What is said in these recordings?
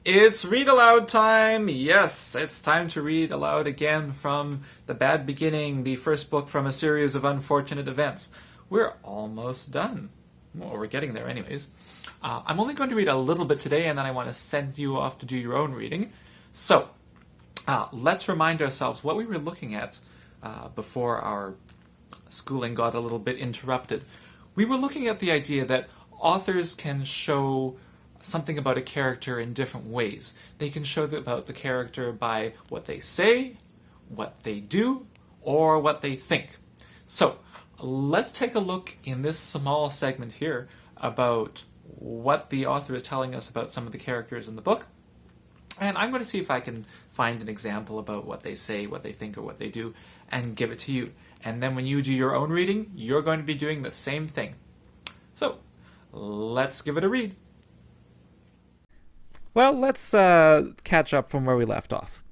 It's read aloud time! Yes, it's time to read aloud again from The Bad Beginning, the first book from a series of unfortunate events. We're almost done. Well, we're getting there, anyways. I'm only going to read a little bit today, and then I want to send you off to do your own reading. So, let's remind ourselves what we were looking at before our schooling got a little bit interrupted. We were looking at the idea that authors can show something about a character in different ways. They can show about the character by what they say, what they do, or what they think. So, let's take a look in this small segment here about what the author is telling us about some of the characters in the book. And I'm going to see if I can find an example about what they say, what they think, or what they do, and give it to you. And then when you do your own reading, you're going to be doing the same thing. So, let's give it a read. Well, let's catch up from where we left off.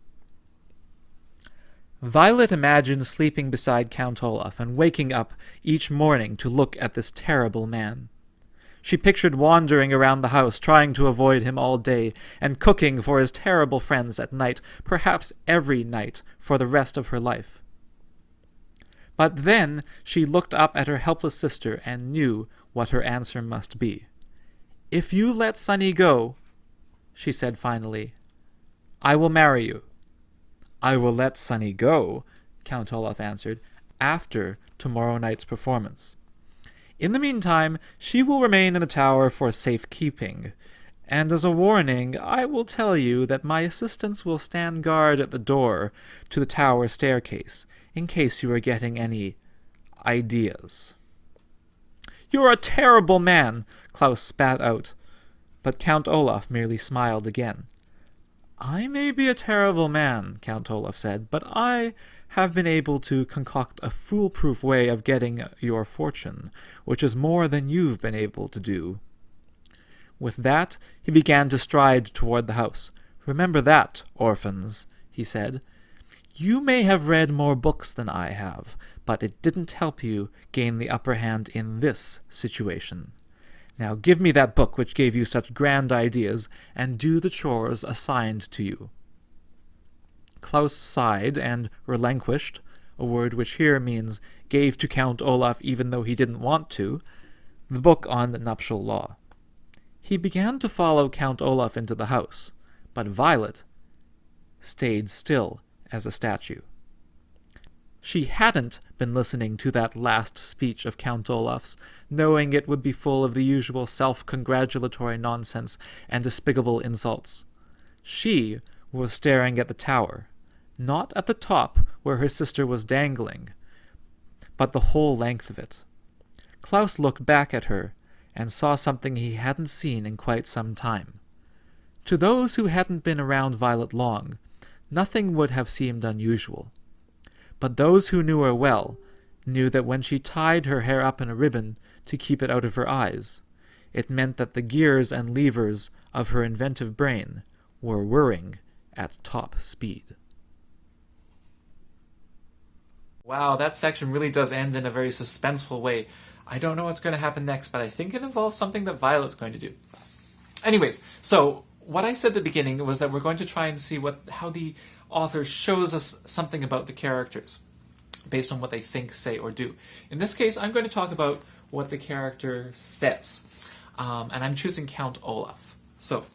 Violet imagined sleeping beside Count Olaf and waking up each morning to look at this terrible man. She pictured wandering around the house, trying to avoid him all day, and cooking for his terrible friends at night, perhaps every night, for the rest of her life. But then she looked up at her helpless sister and knew what her answer must be. "If you let Sunny go," she said finally, "I will marry you." "I will let Sunny go," Count Olaf answered, "after tomorrow night's performance. In the meantime, she will remain in the tower for safekeeping, and as a warning, I will tell you that my assistants will stand guard at the door to the tower staircase, in case you are getting any ideas." "You're a terrible man," Klaus spat out, but Count Olaf merely smiled again. "I may be a terrible man," Count Olaf said, "but I have been able to concoct a foolproof way of getting your fortune, which is more than you've been able to do." With that, he began to stride toward the house. "Remember that, orphans," he said. "You may have read more books than I have, but it didn't help you gain the upper hand in this situation. Now give me that book which gave you such grand ideas, and do the chores assigned to you." Klaus sighed and relinquished, a word which here means gave to Count Olaf even though he didn't want to, the book on nuptial law. He began to follow Count Olaf into the house, but Violet stayed still as a statue. She hadn't been listening to that last speech of Count Olaf's, knowing it would be full of the usual self-congratulatory nonsense and despicable insults. She was staring at the tower, not at the top where her sister was dangling, but the whole length of it. Klaus looked back at her and saw something he hadn't seen in quite some time. To those who hadn't been around Violet long, nothing would have seemed unusual. But those who knew her well knew that when she tied her hair up in a ribbon to keep it out of her eyes, it meant that the gears and levers of her inventive brain were whirring at top speed. Wow, that section really does end in a very suspenseful way. I don't know what's going to happen next, but I think it involves something that Violet's going to do. Anyways, so what I said at the beginning was that we're going to try and see how the author shows us something about the characters based on what they think, say, or do. In this case, I'm going to talk about what the character says. And I'm choosing Count Olaf. So,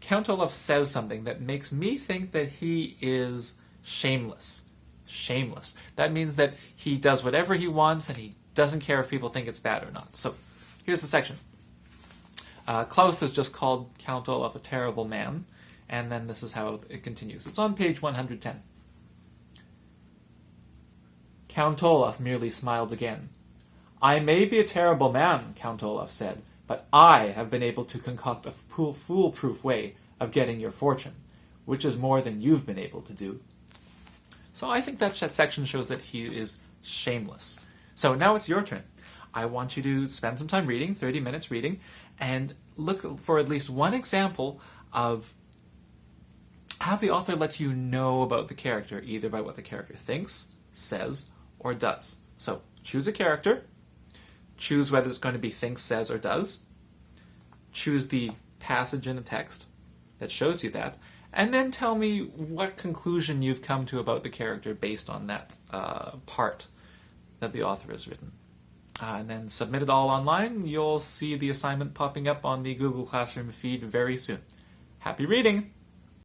Count Olaf says something that makes me think that he is shameless. Shameless. That means that he does whatever he wants and he doesn't care if people think it's bad or not. So, here's the section. Klaus has just called Count Olaf a terrible man, and then this is how it continues. It's on page 110. Count Olaf merely smiled again. "I may be a terrible man," Count Olaf said, "but I have been able to concoct a foolproof way of getting your fortune, which is more than you've been able to do." So I think that section shows that he is shameless. So now it's your turn. I want you to spend some time reading, 30 minutes reading, and look for at least one example of how the author lets you know about the character, either by what the character thinks, says, or does. So choose a character, choose whether it's going to be thinks, says, or does, choose the passage in the text that shows you that, and then tell me what conclusion you've come to about the character based on that part that the author has written. And then submit it all online. You'll see the assignment popping up on the Google Classroom feed very soon. Happy reading!